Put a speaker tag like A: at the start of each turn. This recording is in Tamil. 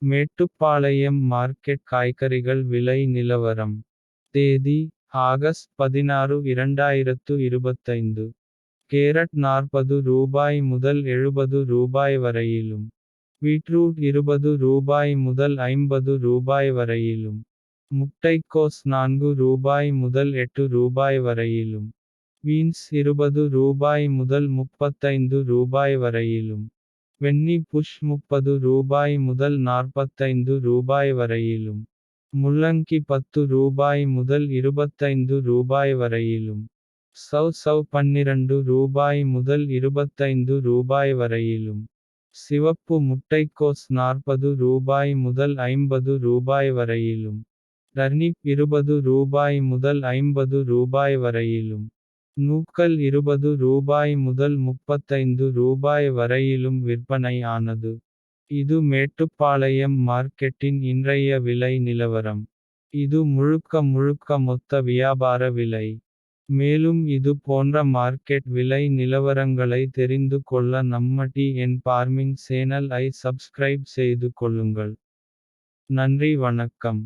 A: மேட்டுப்பாளையம் மார்க்கெட் காய்கறிகள் விலை நிலவரம். தேதி ஆகஸ்ட் 16 2025. கேரட் ரூபாய் 40 முதல் ரூபாய் 70 வரையிலும். பீட்ரூட் ரூபாய் 20 முதல் ரூபாய் 50 வரையிலும். முட்டைக்கோஸ் ரூபாய் 4 முதல் ரூபாய் 8 வரையிலும். பீன்ஸ் ரூபாய் 20 முதல் ரூபாய் 35 வரையிலும். வெண்ணி புஷ் ரூபாய் 30 முதல் ரூபாய் 45 வரையிலும். முள்ளங்கி ரூபாய் 10 முதல் ரூபாய் 25 வரையிலும். சவ் ரூபாய் 12 முதல் ரூபாய் 25 வரையிலும். சிவப்பு முட்டைக்கோஸ் ரூபாய் 40 முதல் ரூபாய் 50 வரையிலும். டர்னிப் ரூபாய் 20 முதல் ரூபாய் 50 வரையிலும். நூக்கல் ரூபாய் 20 முதல் ரூபாய் 35 வரையிலும் விற்பனை ஆனது. இது மேட்டுப்பாளையம் மார்க்கெட்டின் இன்றைய விலை நிலவரம். இது முழுக்க மொத்த வியாபார விலை. மேலும் இது போன்ற மார்க்கெட் விலை நிலவரங்களை தெரிந்து கொள்ள நம்ம TN Farming சேனல் ஐ சப்ஸ்கிரைப் செய்து கொள்ளுங்கள். நன்றி வணக்கம்.